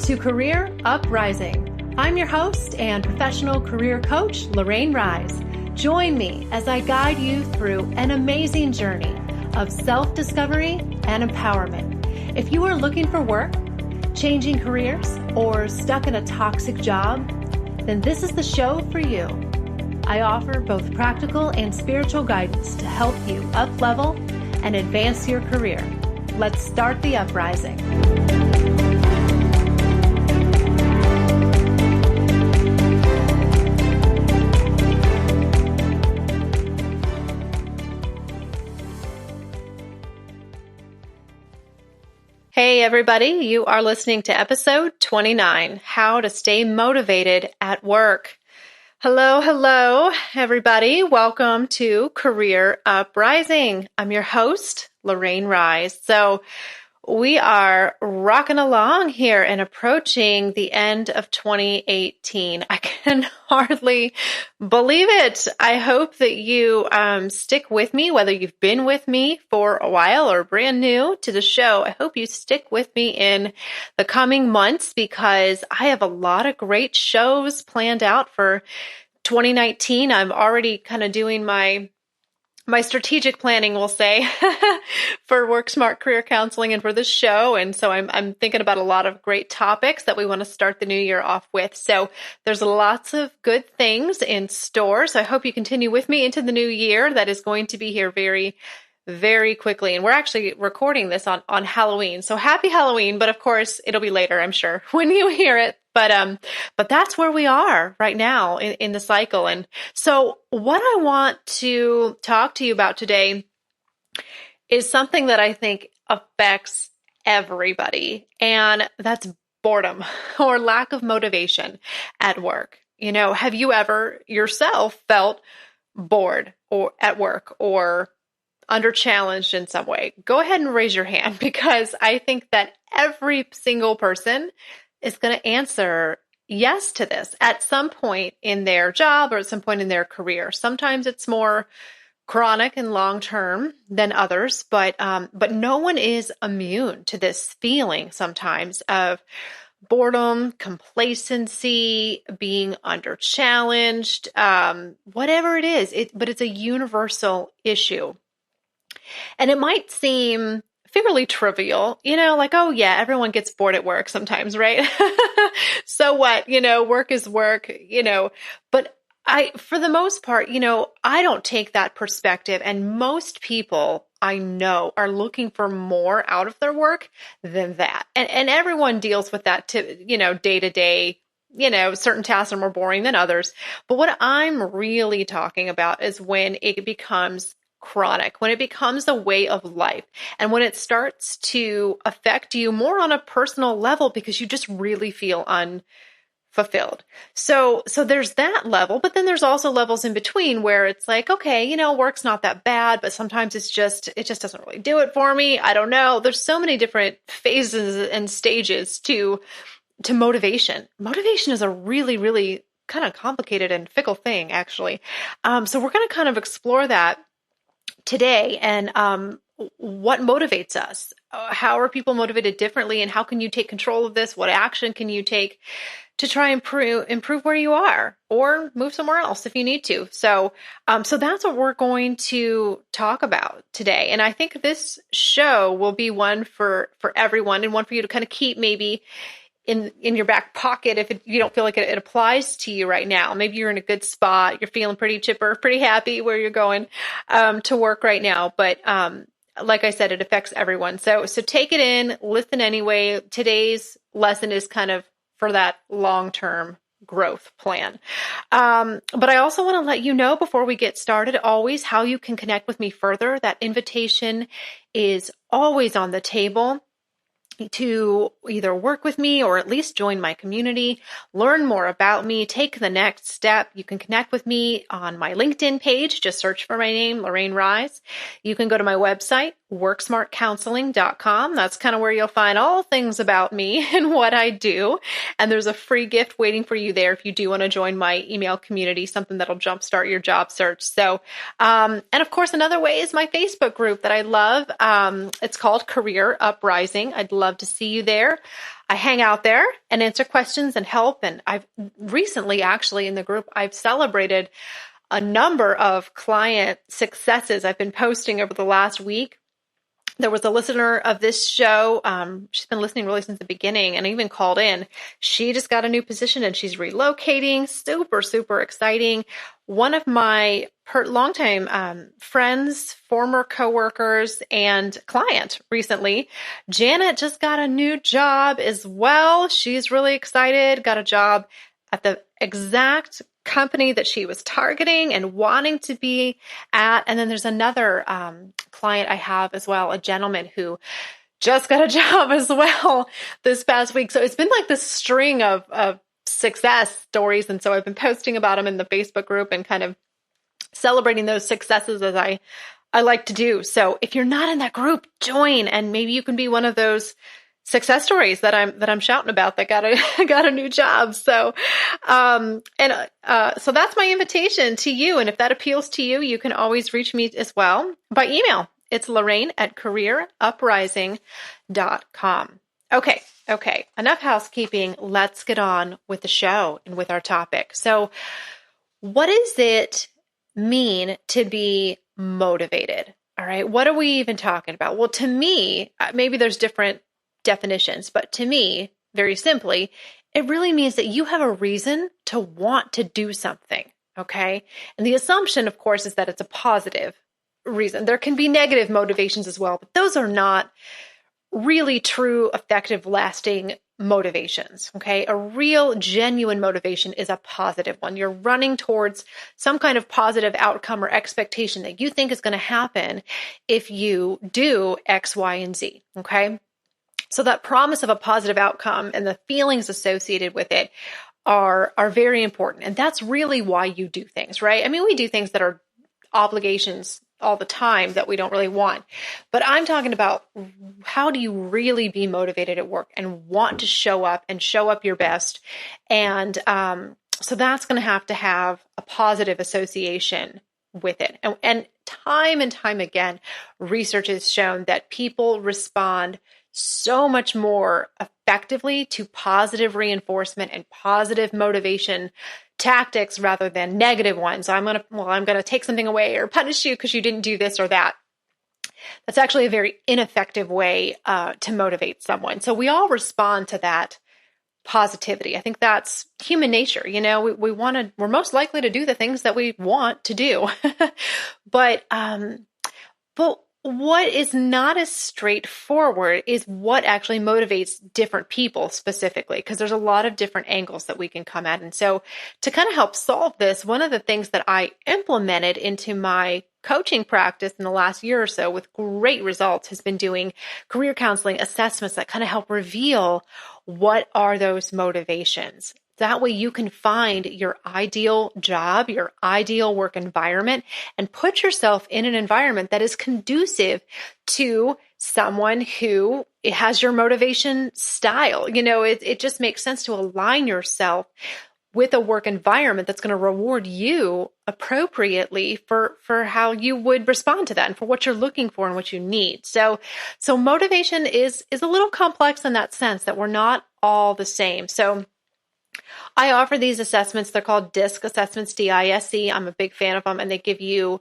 to Career Uprising. I'm your host and professional career coach, Lorraine Rise. Join me as I guide you through an amazing journey of self-discovery and empowerment. If you are looking for work, changing careers, or stuck in a toxic job, then this is the show for you. I offer both practical and spiritual guidance to help you up-level and advance your career. Let's start the uprising. Hey everybody, you are listening to episode 29, How to Stay Motivated at Work. Hello, everybody. Welcome to Career Uprising. I'm your host, Lorraine Rise. So we are rocking along here and approaching the end of 2018. I can hardly believe it. I hope that you stick with me, whether you've been with me for a while or brand new to the show. I hope you stick with me in the coming months because I have a lot of great shows planned out for 2019. I'm already kind of doing my strategic planning, we'll say, for Work Smart Career Counseling and for this show. And so I'm thinking about a lot of great topics that we want to start the new year off with. So there's lots of good things in store. So I hope you continue with me into the new year that is going to be here very, very quickly. And we're actually recording this on Halloween. So happy Halloween, but of course it'll be later, I'm sure, when you hear it. But that's where we are right now in the cycle. And so what I want to talk to you about today is something that I think affects everybody, and that's boredom or lack of motivation at work. You know, have you ever yourself felt bored or at work or under challenged in some way? Go ahead and raise your hand because I think that every single person is going to answer yes to this at some point in their job or at some point in their career. Sometimes it's more chronic and long-term than others, but no one is immune to this feeling sometimes of boredom, complacency, being under challenged, whatever it is, but it's a universal issue. And it might seem fairly trivial, like, oh yeah, everyone gets bored at work sometimes, right? So what, work is work, but for the most part, I don't take that perspective. And most people I know are looking for more out of their work than that. And everyone deals with that day to day. Certain tasks are more boring than others. But what I'm really talking about is when it becomes chronic, when it becomes a way of life, and when it starts to affect you more on a personal level because you just really feel unfulfilled. So there's that level, but then there's also levels in between where it's like, okay, work's not that bad, but sometimes it just doesn't really do it for me. I don't know. There's so many different phases and stages to motivation. Motivation is a really, really kind of complicated and fickle thing, actually. So we're going to kind of explore that today and what motivates us. How are people motivated differently, and how can you take control of this? What action can you take to try and improve where you are, or move somewhere else if you need to? So that's what we're going to talk about today. And I think this show will be one for everyone, and one for you to kind of keep maybe in your back pocket if you don't feel like it applies to you right now. Maybe you're in a good spot, you're feeling pretty chipper, pretty happy where you're going to work right now. But like I said, it affects everyone. So take it in, listen anyway. Today's lesson is kind of for that long-term growth plan. But I also want to let you know before we get started, always how you can connect with me further. That invitation is always on the table to either work with me or at least join my community, learn more about me, take the next step. You can connect with me on my LinkedIn page. Just search for my name, Lorraine Rise. You can go to my website, worksmartcounseling.com. That's kind of where you'll find all things about me and what I do. And there's a free gift waiting for you there if you do want to join my email community, something that'll jumpstart your job search. So, and of course, another way is my Facebook group that I love. It's called Career Uprising. I'd love to see you there. I hang out there and answer questions and help. And I've recently, actually, in the group, I've celebrated a number of client successes I've been posting over the last week. There was a listener of this show. She's been listening really since the beginning and even called in. She just got a new position and she's relocating. Super, super exciting. One of my longtime friends, former coworkers, and client recently, Janet, just got a new job as well. She's really excited. Got a job at the exact company that she was targeting and wanting to be at. And then there's another client I have as well, a gentleman who just got a job as well this past week. So it's been like this string of success stories. And so I've been posting about them in the Facebook group and kind of celebrating those successes as I like to do. So if you're not in that group, join, and maybe you can be one of those success stories that I'm shouting about that got a new job. So, so that's my invitation to you. And if that appeals to you, you can always reach me as well by email. It's Lorraine at careeruprising.com. Okay. Enough housekeeping. Let's get on with the show and with our topic. So what does it mean to be motivated? All right. What are we even talking about? Well, to me, maybe there's different definitions, but to me, very simply, it really means that you have a reason to want to do something, okay? And the assumption, of course, is that it's a positive reason. There can be negative motivations as well, but those are not really true, effective, lasting motivations, okay? A real, genuine motivation is a positive one. You're running towards some kind of positive outcome or expectation that you think is going to happen if you do X, Y, and Z, okay? So that promise of a positive outcome and the feelings associated with it are very important. And that's really why you do things, right? I mean, we do things that are obligations all the time that we don't really want. But I'm talking about how do you really be motivated at work and want to show up your best. And so that's going to have a positive association with it. And time again, research has shown that people respond so much more effectively to positive reinforcement and positive motivation tactics rather than negative ones. I'm going to take something away or punish you because you didn't do this or that. That's actually a very ineffective way to motivate someone. So we all respond to that positivity. I think that's human nature. You know, we're most likely to do the things that we want to do. But what is not as straightforward is what actually motivates different people specifically, because there's a lot of different angles that we can come at. And so to kind of help solve this, one of the things that I implemented into my coaching practice in the last year or so with great results has been doing career counseling assessments that kind of help reveal what are those motivations. That way you can find your ideal job, your ideal work environment, and put yourself in an environment that is conducive to someone who has your motivation style. You know, it just makes sense to align yourself with a work environment that's going to reward you appropriately for how you would respond to that and for what you're looking for and what you need. So motivation is a little complex in that sense that we're not all the same. So I offer these assessments. They're called DISC assessments, DISC. I'm a big fan of them, and they give you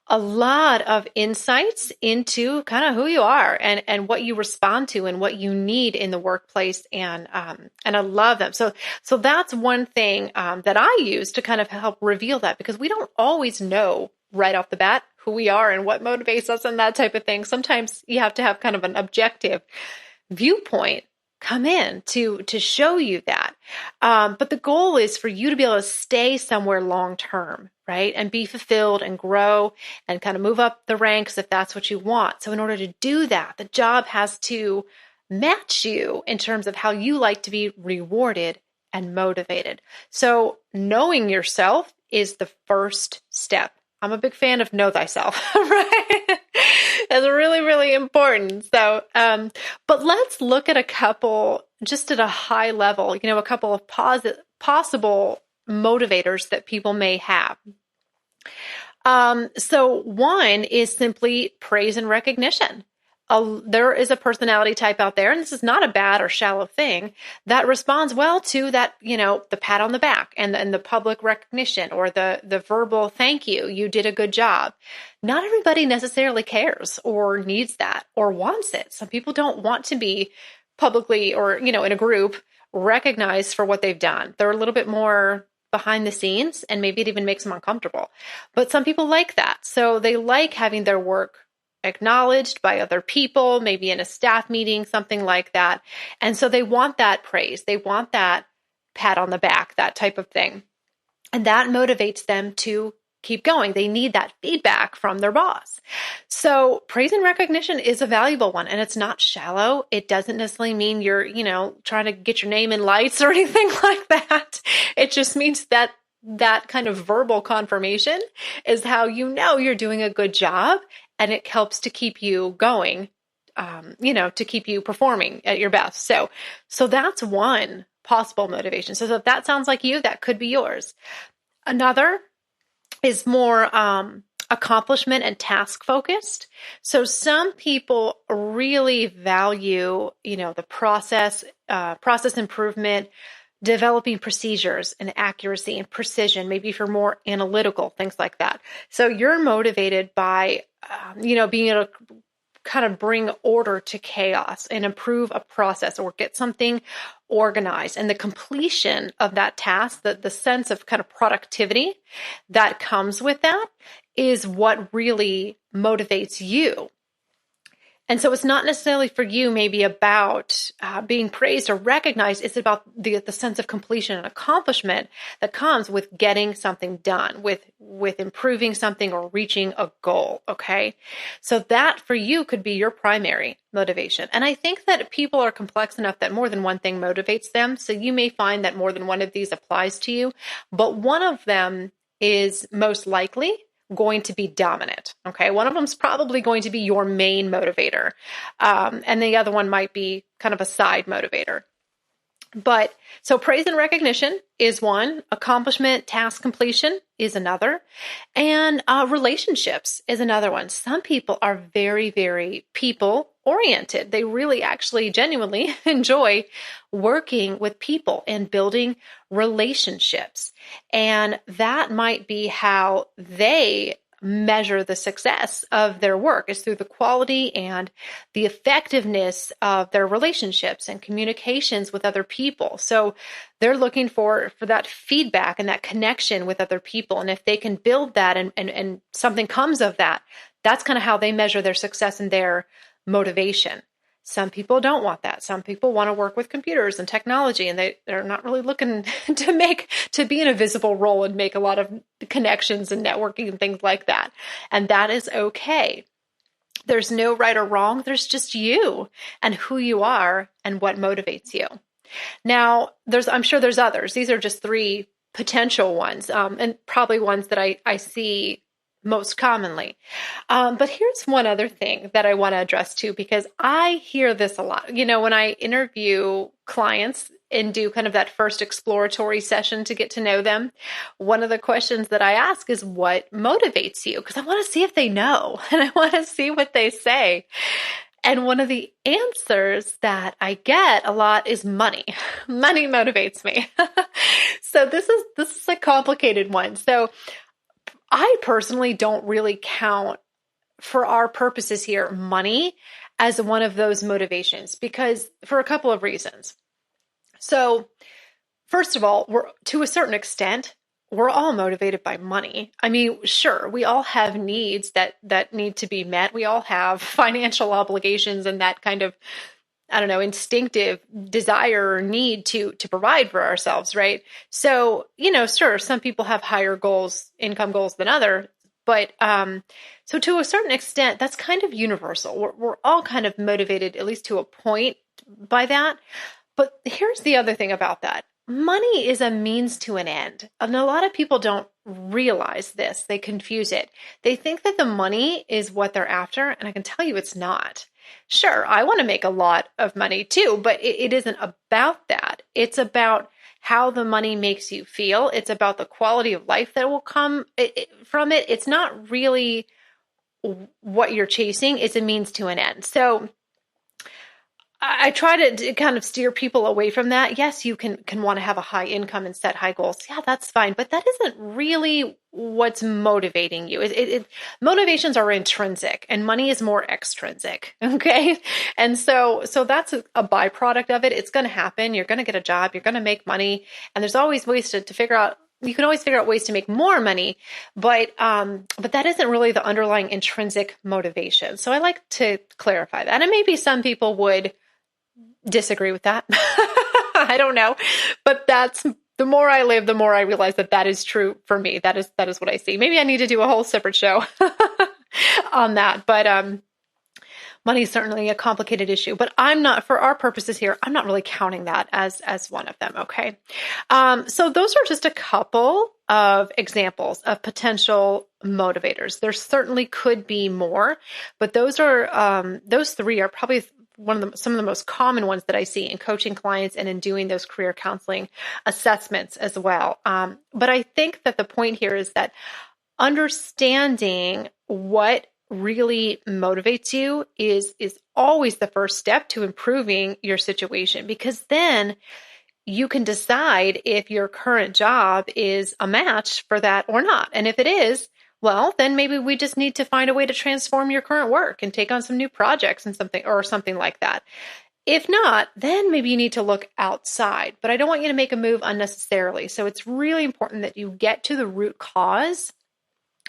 a lot of insights into kind of who you are and what you respond to and what you need in the workplace. And I love them. So that's one thing that I use to kind of help reveal that, because we don't always know right off the bat who we are and what motivates us and that type of thing. Sometimes you have to have kind of an objective viewpoint come in to show you that. But the goal is for you to be able to stay somewhere long-term, right? And be fulfilled and grow and kind of move up the ranks if that's what you want. So in order to do that, the job has to match you in terms of how you like to be rewarded and motivated. So knowing yourself is the first step. I'm a big fan of know thyself, right? It's really, really important. So, but let's look at a couple, just at a high level, a couple of possible motivators that people may have. So one is simply praise and recognition. There is a personality type out there, and this is not a bad or shallow thing, that responds well to that, the pat on the back and the public recognition, or the verbal thank you, you did a good job. Not everybody necessarily cares or needs that or wants it. Some people don't want to be publicly or, in a group recognized for what they've done. They're a little bit more behind the scenes, and maybe it even makes them uncomfortable. But some people like that. So they like having their work acknowledged by other people, maybe in a staff meeting, something like that. And so they want that praise. They want that pat on the back, that type of thing. And that motivates them to keep going. They need that feedback from their boss. So praise and recognition is a valuable one, and it's not shallow. It doesn't necessarily mean you're, trying to get your name in lights or anything like that. It just means that kind of verbal confirmation is how you're doing a good job, and it helps to keep you going, to keep you performing at your best. So that's one possible motivation. So if that sounds like you, that could be yours. Another is more accomplishment and task focused. So some people really value, the process improvement, developing procedures and accuracy and precision, maybe for more analytical things like that. So you're motivated by, being able to kind of bring order to chaos and improve a process or get something organized. And the completion of that task, the sense of kind of productivity that comes with that, is what really motivates you. And so it's not necessarily for you maybe about being praised or recognized. It's about the sense of completion and accomplishment that comes with getting something done, with improving something or reaching a goal, okay? So that for you could be your primary motivation. And I think that people are complex enough that more than one thing motivates them. So you may find that more than one of these applies to you, but one of them is most likely going to be dominant. Okay. One of them is probably going to be your main motivator. And the other one might be kind of a side motivator. But so praise and recognition is one, accomplishment, task completion is another, and relationships is another one. Some people are very, very people oriented. They really actually genuinely enjoy working with people and building relationships. And that might be how they measure the success of their work, is through the quality and the effectiveness of their relationships and communications with other people. So they're looking for that feedback and that connection with other people. And if they can build that and something comes of that, that's kind of how they measure their success and their motivation. Some people don't want that. Some people want to work with computers and technology, and they're not really looking to be in a visible role and make a lot of connections and networking and things like that. And that is okay. There's no right or wrong. There's just you and who you are and what motivates you. Now, I'm sure there's others. These are just three potential ones, and probably ones that I see most commonly. But here's one other thing that I want to address too, because I hear this a lot. When I interview clients and do kind of that first exploratory session to get to know them, one of the questions that I ask is, what motivates you? Because I want to see if they know, and I want to see what they say. And one of the answers that I get a lot is money. Money motivates me. So this is a complicated one. So I personally don't really count, for our purposes here, money as one of those motivations, because for a couple of reasons. So first of all, to a certain extent, we're all motivated by money. I mean, sure, we all have needs that need to be met. We all have financial obligations and that kind of, instinctive desire or need to provide for ourselves, right? So, sure, some people have higher income goals than others, but so to a certain extent, that's kind of universal. We're all kind of motivated, at least to a point, by that. But here's the other thing about that. money is a means to an end. And a lot of people don't realize this. They confuse it. They think that the money is what they're after. And I can tell you it's not. Sure, I want to make a lot of money too, but it isn't about that. It's about how the money makes you feel. It's about the quality of life that will come from it. It's not really what you're chasing. It's a means to an end. So I try to kind of steer people away from that. Yes, you can want to have a high income and set high goals. Yeah, that's fine. But that isn't really what's motivating you. Motivations are intrinsic and money is more extrinsic. Okay. And so that's a byproduct of it. It's going to happen. You're going to get a job. You're going to make money. And there's always ways to figure out. You can always figure out ways to make more money, but that isn't really the underlying intrinsic motivation. So I like to clarify that. And maybe some people would disagree with that. I don't know, but that's the more I live, the more I realize that is true for me. That is what I see. Maybe I need to do a whole separate show on that, but money is certainly a complicated issue, but I'm not, for our purposes here, I'm not really counting that as one of them. Okay. So those are just a couple of examples of potential motivators. There certainly could be more, but those three are probably some of the most common ones that I see in coaching clients and in doing those career counseling assessments as well. But I think that the point here is that understanding what really motivates you is always the first step to improving your situation, because then you can decide if your current job is a match for that or not. And if it is, well, then maybe we just need to find a way to transform your current work and take on some new projects and something like that. If not, then maybe you need to look outside. But I don't want you to make a move unnecessarily. So it's really important that you get to the root cause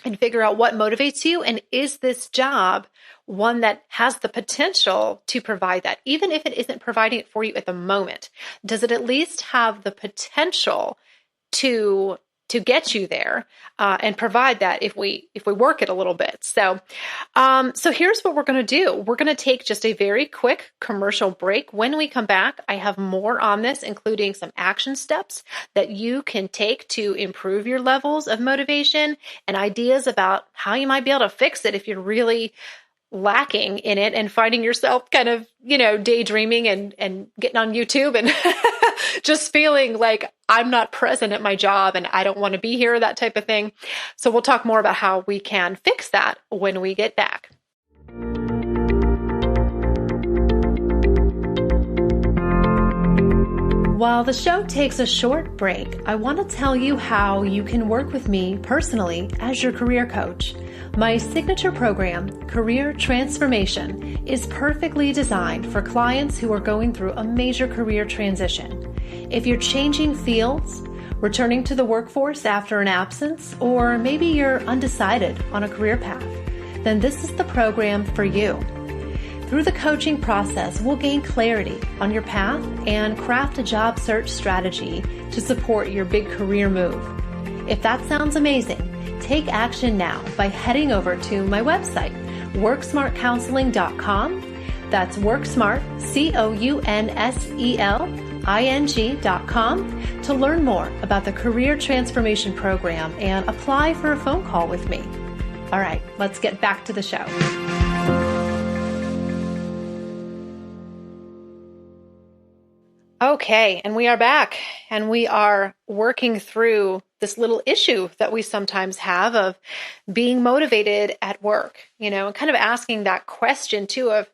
and figure out what motivates you. And is this job one that has the potential to provide that? Even if it isn't providing it for you at the moment, does it at least have the potential to get you there and provide that if we work it a little bit? So here's what we're going to do. We're going to take just a very quick commercial break. When we come back, I have more on this, including some action steps that you can take to improve your levels of motivation and ideas about how you might be able to fix it if you're really lacking in it and finding yourself kind of, daydreaming and getting on YouTube and just feeling like I'm not present at my job and I don't want to be here, that type of thing. So we'll talk more about how we can fix that when we get back. While the show takes a short break, I want to tell you how you can work with me personally as your career coach. My signature program, Career Transformation, is perfectly designed for clients who are going through a major career transition. If you're changing fields, returning to the workforce after an absence, or maybe you're undecided on a career path, then this is the program for you. Through the coaching process, we'll gain clarity on your path and craft a job search strategy to support your big career move. If that sounds amazing, take action now by heading over to my website, worksmartcounseling.com. That's worksmart, counseling.com, to learn more about the Career Transformation Program and apply for a phone call with me. All right, let's get back to the show. Okay, and we are back, and we are working through this little issue that we sometimes have of being motivated at work, and kind of asking that question too of,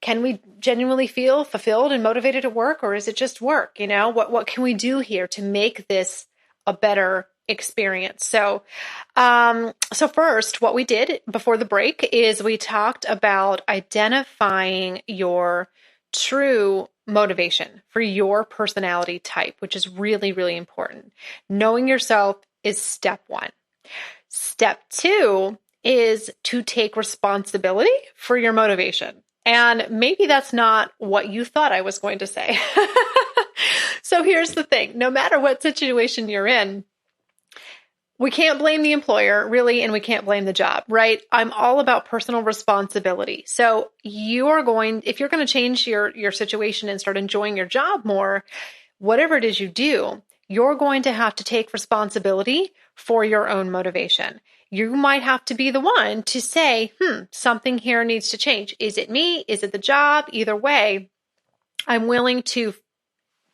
can we genuinely feel fulfilled and motivated at work, or is it just work? What can we do here to make this a better experience? So first, what we did before the break is we talked about identifying your true motivation for your personality type, which is really, really important. Knowing yourself is step one. Step two is to take responsibility for your motivation. And maybe that's not what you thought I was going to say. So here's the thing. No matter what situation you're in, we can't blame the employer, really, and we can't blame the job, right? I'm all about personal responsibility. So if you're going to change your situation and start enjoying your job more, whatever it is you do, you're going to have to take responsibility for your own motivation. You might have to be the one to say, something here needs to change. Is it me? Is it the job? Either way, I'm willing to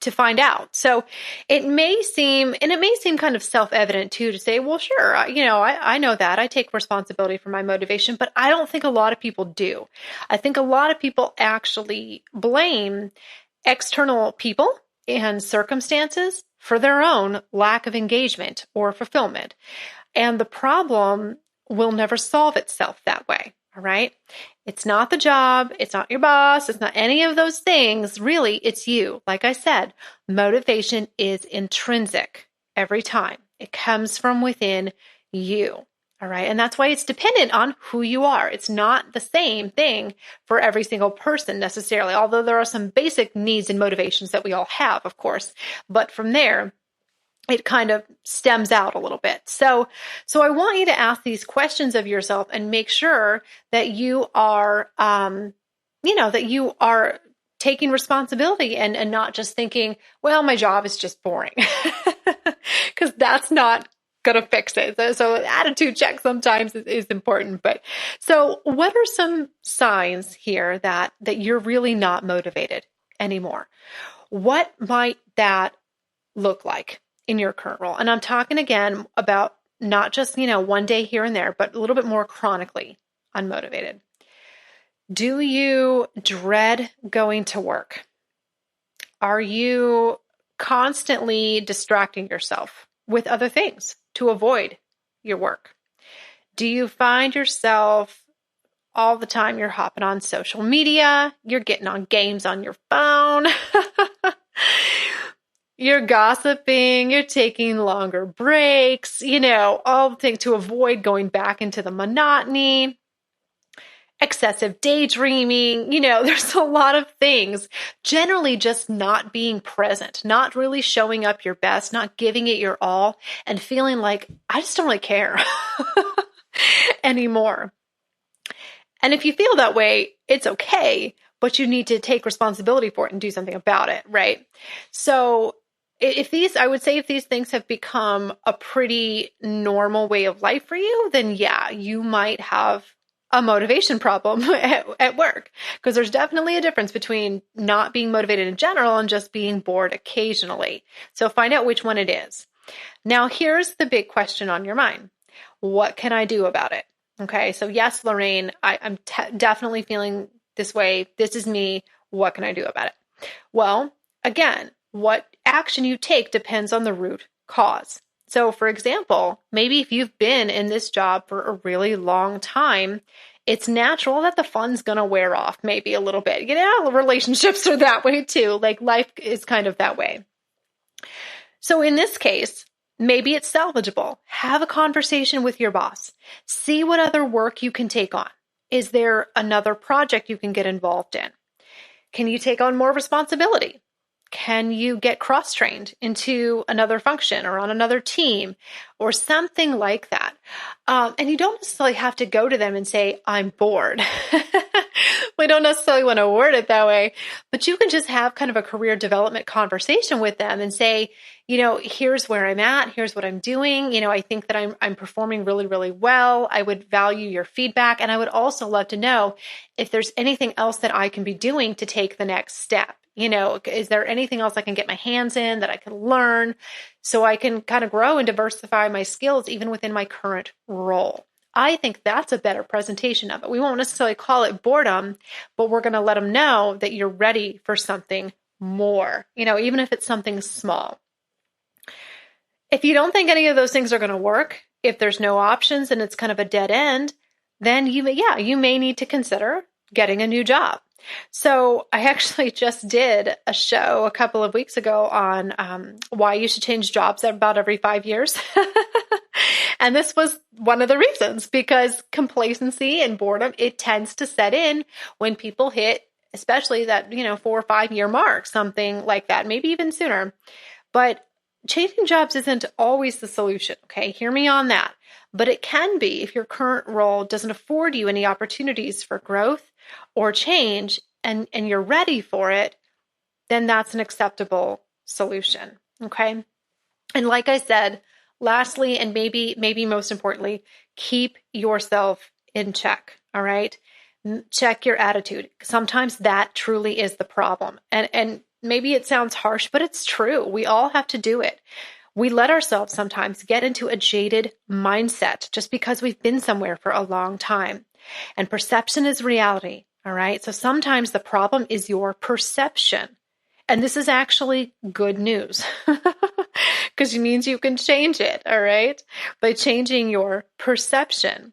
find out. So it may seem kind of self-evident too, to say, well, sure, I know that I take responsibility for my motivation, but I don't think a lot of people do. I think a lot of people actually blame external people and circumstances for their own lack of engagement or fulfillment. And the problem will never solve itself that way. All right. It's not the job. It's not your boss. It's not any of those things. Really, it's you. Like I said, motivation is intrinsic every time. It comes from within you. All right. And that's why it's dependent on who you are. It's not the same thing for every single person necessarily, although there are some basic needs and motivations that we all have, of course. But from there, it kind of stems out a little bit. So I want you to ask these questions of yourself and make sure that you are, that you are taking responsibility and not just thinking, well, my job is just boring, because that's not going to fix it. So attitude check sometimes is important. But so what are some signs here that you're really not motivated anymore? What might that look like in your current role? And I'm talking again about not just, one day here and there, but a little bit more chronically unmotivated. Do you dread going to work? Are you constantly distracting yourself with other things to avoid your work? Do you find yourself all the time you're hopping on social media, you're getting on games on your phone, you're gossiping, you're taking longer breaks, all the things to avoid going back into the monotony, excessive daydreaming, there's a lot of things. Generally just not being present, not really showing up your best, not giving it your all, and feeling like, I just don't really care anymore. And if you feel that way, it's okay, but you need to take responsibility for it and do something about it, right? So if these things have become a pretty normal way of life for you, then yeah, you might have a motivation problem at work, because there's definitely a difference between not being motivated in general and just being bored occasionally. So find out which one it is. Now, here's the big question on your mind. What can I do about it? Okay, so yes, Lorraine, I'm definitely feeling this way. This is me. What can I do about it? Well, again, what action you take depends on the root cause. So, for example, maybe if you've been in this job for a really long time, it's natural that the fun's going to wear off maybe a little bit. Relationships are that way too. Like life is kind of that way. So in this case, maybe it's salvageable. Have a conversation with your boss. See what other work you can take on. Is there another project you can get involved in? Can you take on more responsibility? Can you get cross-trained into another function or on another team or something like that? And you don't necessarily have to go to them and say, I'm bored. We don't necessarily want to word it that way, but you can just have kind of a career development conversation with them and say, here's where I'm at. Here's what I'm doing. I think that I'm performing really, really well. I would value your feedback. And I would also love to know if there's anything else that I can be doing to take the next step. Is there anything else I can get my hands in that I can learn so I can kind of grow and diversify my skills even within my current role? I think that's a better presentation of it. We won't necessarily call it boredom, but we're going to let them know that you're ready for something more, even if it's something small. If you don't think any of those things are going to work, if there's no options and it's kind of a dead end, then you may need to consider getting a new job. So I actually just did a show a couple of weeks ago on why you should change jobs about every 5 years. And this was one of the reasons, because complacency and boredom, it tends to set in when people hit, especially that, 4 or 5 year mark, something like that, maybe even sooner. But changing jobs isn't always the solution. Okay. Hear me on that. But it can be if your current role doesn't afford you any opportunities for growth or change and you're ready for it, then that's an acceptable solution. Okay. And like I said, lastly, and maybe most importantly, keep yourself in check. All right. Check your attitude. Sometimes that truly is the problem. And maybe it sounds harsh, but it's true. We all have to do it. We let ourselves sometimes get into a jaded mindset just because we've been somewhere for a long time. And perception is reality. All right. So sometimes the problem is your perception. And this is actually good news because it means you can change it. All right. By changing your perception.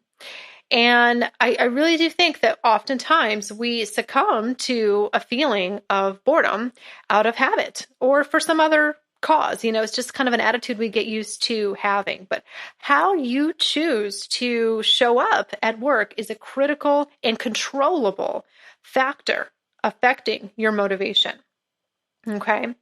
And I really do think that oftentimes we succumb to a feeling of boredom out of habit or for some other cause. It's just kind of an attitude we get used to having. But how you choose to show up at work is a critical and controllable factor affecting your motivation. Okay.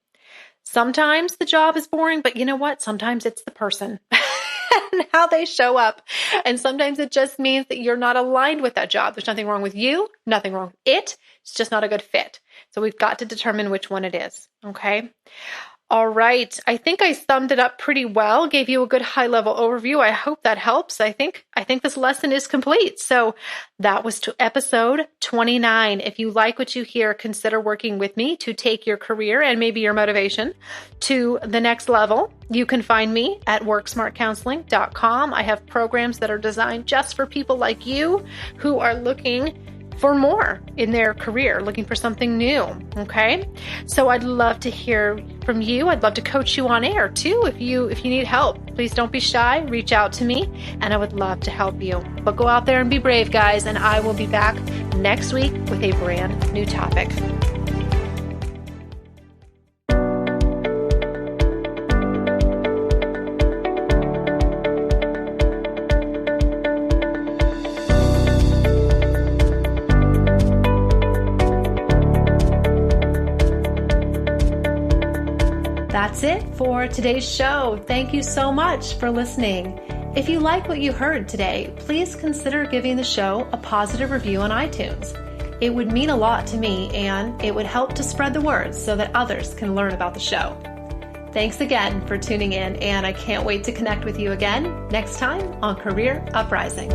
Sometimes the job is boring, but you know what? Sometimes it's the person and how they show up. And sometimes it just means that you're not aligned with that job. There's nothing wrong with you, nothing wrong with it. It's just not a good fit. So we've got to determine which one it is. Okay. All right. I think I summed it up pretty well, gave you a good high-level overview. I hope that helps. I think this lesson is complete. So that was to episode 29. If you like what you hear, consider working with me to take your career and maybe your motivation to the next level. You can find me at worksmartcounseling.com. I have programs that are designed just for people like you who are looking for more in their career, looking for something new. Okay. So I'd love to hear from you. I'd love to coach you on air too. If you need help, please don't be shy. Reach out to me and I would love to help you. But go out there and be brave, guys. And I will be back next week with a brand new topic. That's it for today's show. Thank you so much for listening. If you like what you heard today, please consider giving the show a positive review on iTunes. It would mean a lot to me and it would help to spread the word so that others can learn about the show. Thanks again for tuning in, and I can't wait to connect with you again next time on Career Uprising.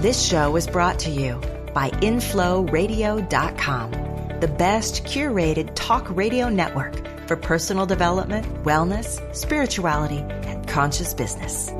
This show was brought to you by InflowRadio.com. The best curated talk radio network for personal development, wellness, spirituality, and conscious business.